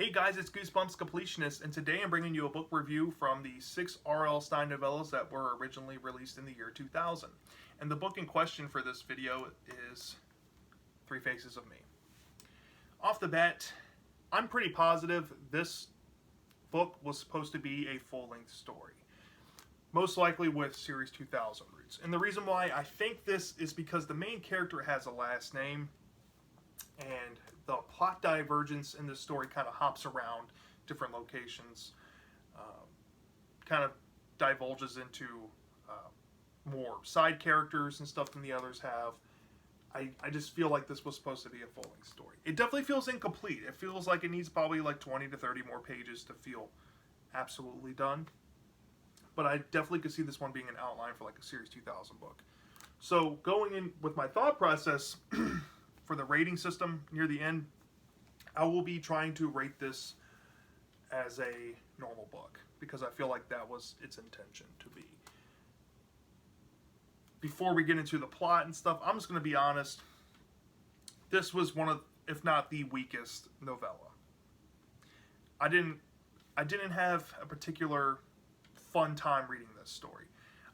Hey guys, it's Goosebumps Completionist, and today I'm bringing you a book review from the 6 R.L. Stine novellas that were originally released in the year 2000. And the book in question for this video is Three Faces of Me. Off the bat, I'm pretty positive this book was supposed to be a full-length story. Most likely with Series 2000 roots. And the reason why I think this is because the main character has a last name, and the plot divergence in this story kind of hops around different locations, kind of divulges into more side characters and stuff than the others have. I just feel like this was supposed to be a full-length story. It definitely feels incomplete. It feels like it needs probably like 20 to 30 more pages to feel absolutely done. But I definitely could see this one being an outline for like a Series 2000 book. So going in with my thought process for the rating system near the end, I will be trying to rate this as a normal book because I feel like that was its intention to be. Before we get into the plot and stuff, I'm just going to be honest. This was one of, if not the weakest novella. I didn't have a particular fun time reading this story.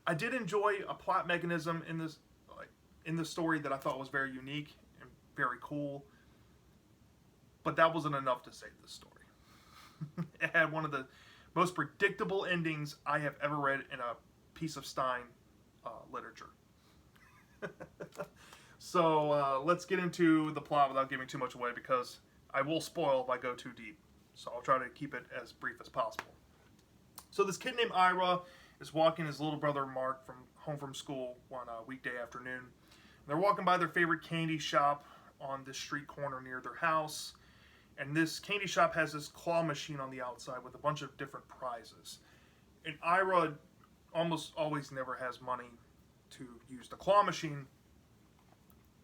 I did enjoy a plot mechanism in this story that I thought was very unique and very cool, but that wasn't enough to save the story. It had one of the most predictable endings I have ever read in a piece of Stine literature. So let's get into the plot without giving too much away, because I will spoil if I go too deep. So I'll try to keep it as brief as possible. So this kid named Ira is walking his little brother Mark home from school one weekday afternoon. They're walking by their favorite candy shop on this street corner near their house. And this candy shop has this claw machine on the outside with a bunch of different prizes. And Ira almost always never has money to use the claw machine.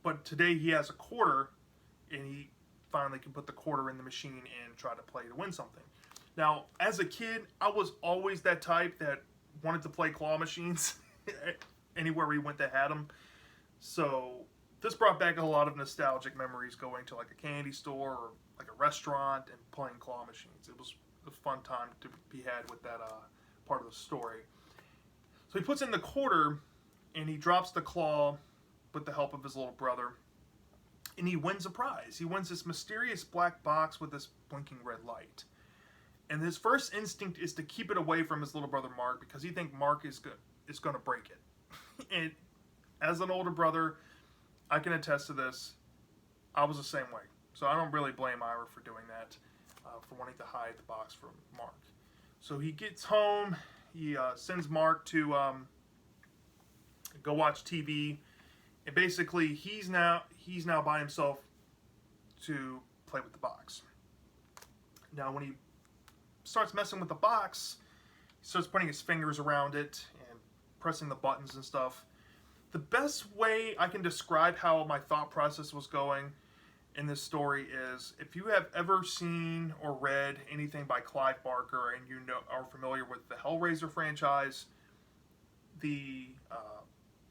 But today he has a quarter, and he finally can put the quarter in the machine and try to play to win something. Now, as a kid, I was always that type that wanted to play claw machines anywhere we went that had them. So this brought back a lot of nostalgic memories, going to like a candy store or like a restaurant and playing claw machines. It was a fun time to be had with that part of the story. So he puts in the quarter and he drops the claw with the help of his little brother, and he wins a prize. He wins this mysterious black box with this blinking red light. And his first instinct is to keep it away from his little brother Mark, because he thinks Mark is going to break it. And as an older brother, I can attest to this. I was the same way. So I don't really blame Ira for doing that, for wanting to hide the box from Mark. So he gets home. He sends Mark to go watch TV. And basically, he's now by himself to play with the box. Now, when he starts messing with the box, he starts putting his fingers around it and pressing the buttons and stuff. The best way I can describe how my thought process was going in this story is, if you have ever seen or read anything by Clive Barker and you are familiar with the Hellraiser franchise, the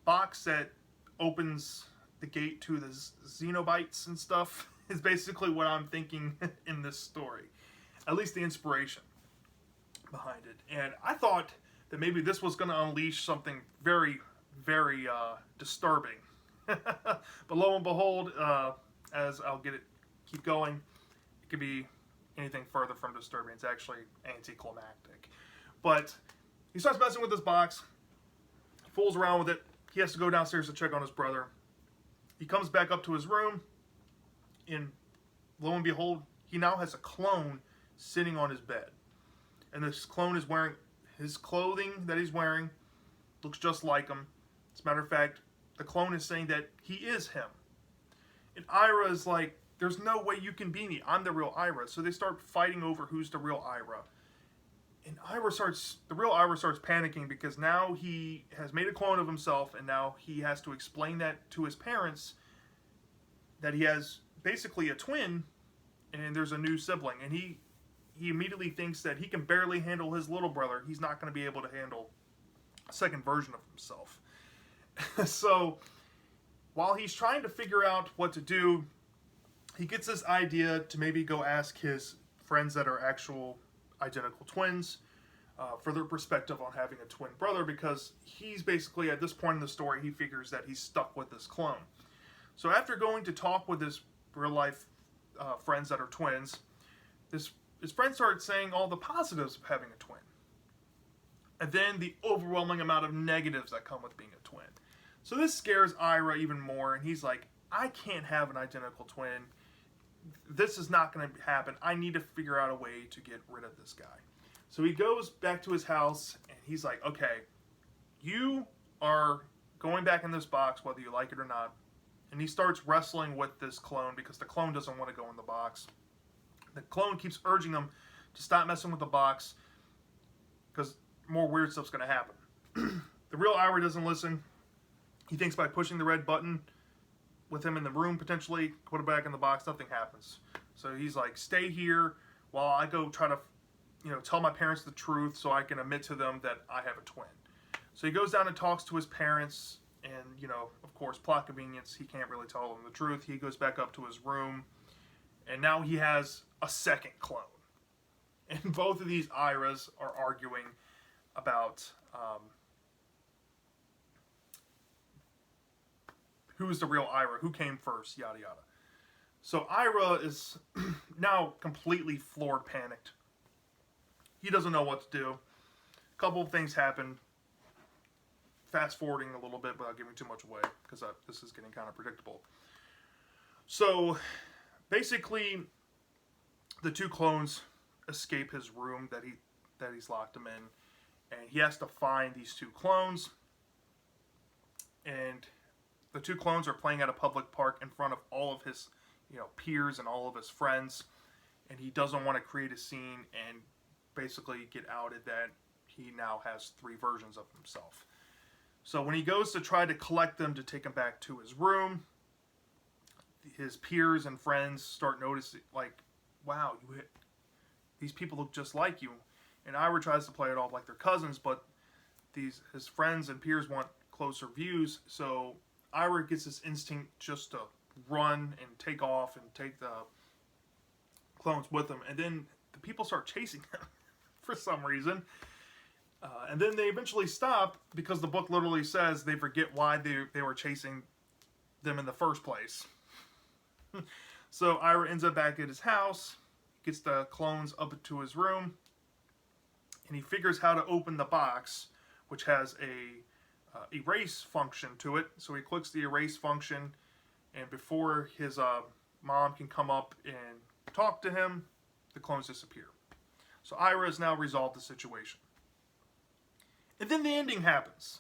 box that opens the gate to the Xenobites and stuff is basically what I'm thinking in this story. At least the inspiration behind it. And I thought that maybe this was going to unleash something very, very disturbing. But lo and behold, as I'll keep going, it could be anything further from disturbing. It's actually anticlimactic. But he starts messing with this box. He fools around with it. He has to go downstairs to check on his brother. He comes back up to his room, and lo and behold, he now has a clone sitting on his bed. And this clone is wearing his clothing that he's wearing, looks just like him. As a matter of fact, the clone is saying that he is him. And Ira is like, there's no way you can be me. I'm the real Ira. So they start fighting over who's the real Ira. And the real Ira starts panicking, because now he has made a clone of himself, and now he has to explain that to his parents, that he has basically a twin, and there's a new sibling. And he immediately thinks that he can barely handle his little brother. He's not going to be able to handle a second version of himself. So while he's trying to figure out what to do, he gets this idea to maybe go ask his friends that are actual identical twins, for their perspective on having a twin brother, because he's basically, at this point in the story, he figures that he's stuck with this clone. So after going to talk with his real life friends that are twins, his friends started saying all the positives of having a twin. And then the overwhelming amount of negatives that come with being a twin. So this scares Ira even more, and he's like, I can't have an identical twin. This is not going to happen. I need to figure out a way to get rid of this guy. So he goes back to his house, and he's like, okay, you are going back in this box whether you like it or not. And he starts wrestling with this clone because the clone doesn't want to go in the box. The clone keeps urging him to stop messing with the box because more weird stuff's going to happen. The real Ira doesn't listen. He thinks by pushing the red button with him in the room, potentially, put it back in the box, nothing happens. So he's like, stay here while I go try to, tell my parents the truth so I can admit to them that I have a twin. So he goes down and talks to his parents, and, of course, plot convenience, he can't really tell them the truth. He goes back up to his room, and now he has a second clone. And both of these Iras are arguing about who's the real Ira, who came first, yada yada. So Ira is now completely floored, panicked. He doesn't know what to do. A couple of things happen. Fast forwarding a little bit without giving too much away, because this is getting kind of predictable. So basically, the two clones escape his room that he's locked them in, and he has to find these two clones. And the two clones are playing at a public park in front of all of his, peers and all of his friends, and he doesn't want to create a scene and basically get outed that he now has three versions of himself. So when he goes to try to collect them to take him back to his room, his peers and friends start noticing, like, wow, these people look just like you. And Ira tries to play it off like they're cousins, but his friends and peers want closer views, so Ira gets this instinct just to run and take off and take the clones with him, and then the people start chasing him for some reason. And then they eventually stop because the book literally says they forget why they were chasing them in the first place. So Ira ends up back at his house, gets the clones up to his room, and he figures how to open the box, which has a erase function to it. So he clicks the erase function, and before his mom can come up and talk to him, the clones disappear. So Ira has now resolved the situation. And then the ending happens,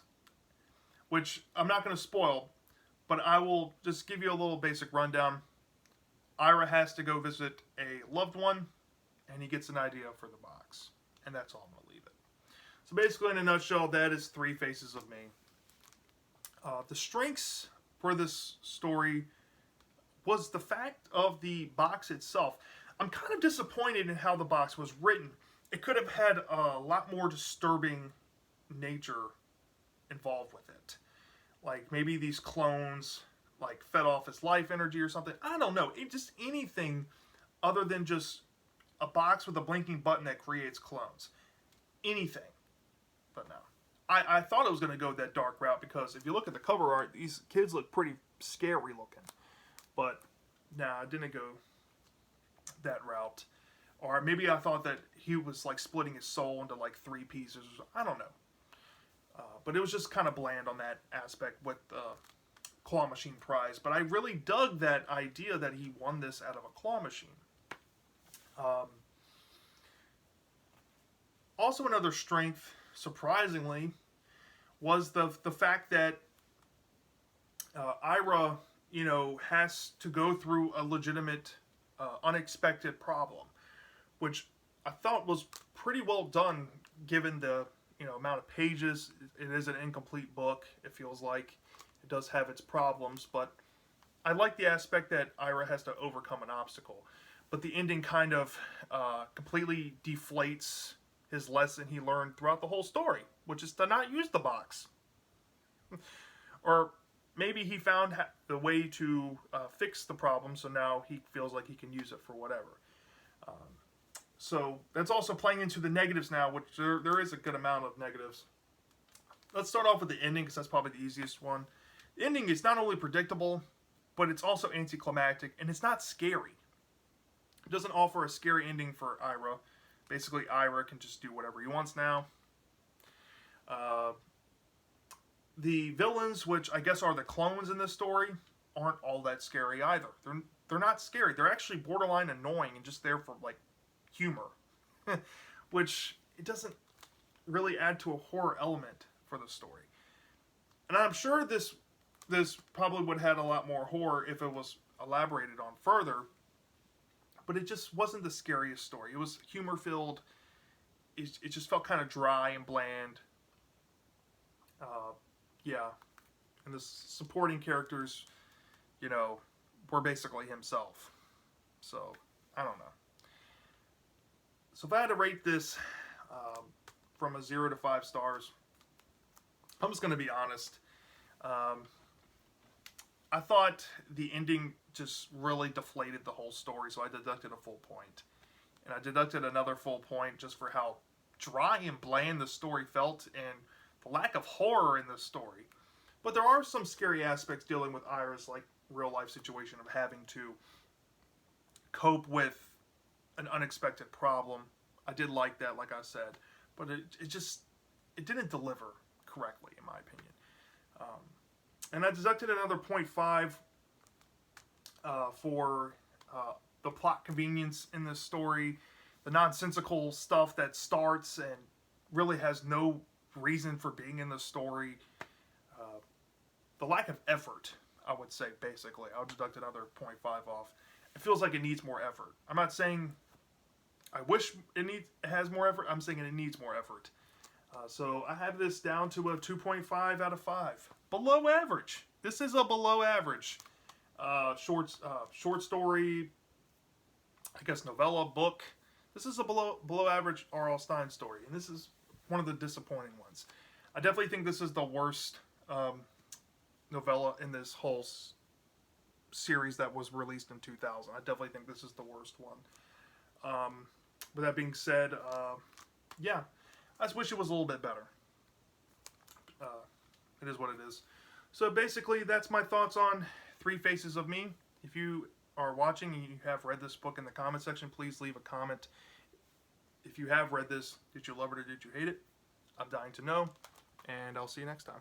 which I'm not going to spoil, but I will just give you a little basic rundown. Ira has to go visit a loved one, and he gets an idea for the box. And that's all I'm going to leave it. So basically, in a nutshell, that is Three Faces of Me. The strengths for this story was the fact of the box itself. I'm kind of disappointed in how the box was written. It could have had a lot more disturbing nature involved with it. Like maybe these clones fed off his life energy or something. I don't know. Just anything other than just a box with a blinking button that creates clones. Anything. But no. I thought it was going to go that dark route because if you look at the cover art, these kids look pretty scary looking. But nah, I didn't go that route. Or maybe I thought that he was splitting his soul into three pieces. I don't know. But it was just kind of bland on that aspect with the claw machine prize. But I really dug that idea that he won this out of a claw machine. Also another strength, surprisingly, was the fact that Ira, has to go through a legitimate, unexpected problem, which I thought was pretty well done given the amount of pages. It is an incomplete book. It feels like it does have its problems, but I like the aspect that Ira has to overcome an obstacle. But the ending kind of completely deflates his lesson he learned throughout the whole story, which is to not use the box. Or maybe he found the way to fix the problem, so now he feels like he can use it for whatever. So that's also playing into the negatives now, which there is a good amount of negatives. Let's start off with the ending, because that's probably the easiest one. The ending is not only predictable, but it's also anticlimactic, and it's not scary. It doesn't offer a scary ending for Ira. Basically, Ira can just do whatever he wants now. The villains, which I guess are the clones in this story, aren't all that scary either. They're not scary. They're actually borderline annoying and just there for, like, humor. Which, it doesn't really add to a horror element for the story. And I'm sure this probably would have had a lot more horror if it was elaborated on further. But it just wasn't the scariest story. It was humor-filled. It just felt kind of dry and bland. Yeah. And the supporting characters, you know, were basically himself. So, I don't know. So if I had to rate this from a 0 to 5 stars, I'm just going to be honest. I thought the ending just really deflated the whole story, so I deducted a full point. And I deducted another full point just for how dry and bland the story felt and the lack of horror in the story. But there are some scary aspects dealing with Ira's, like, real-life situation of having to cope with an unexpected problem. I did like that, like I said. But it didn't deliver correctly, in my opinion. And I deducted another 0.5 for the plot convenience in this story. The nonsensical stuff that starts and really has no reason for being in the story. The lack of effort, I would say, basically. I'll deduct another 0.5 off. It feels like it needs more effort. I'm not saying I wish it has more effort. I'm saying it needs more effort. So I have this down to a 2.5 out of 5. Below average. This is a below average short story, I guess novella, book. This is a below average R.L. Stine story, and this is one of the disappointing ones. I definitely think this is the worst novella in this whole series that was released in 2000. I definitely think this is the worst one. With that being said, yeah, I just wish it was a little bit better. It is what it is. So basically, that's my thoughts on Three Faces of Me. If you are watching and you have read this book in the comment section, please leave a comment. If you have read this, did you love it or did you hate it? I'm dying to know, and I'll see you next time.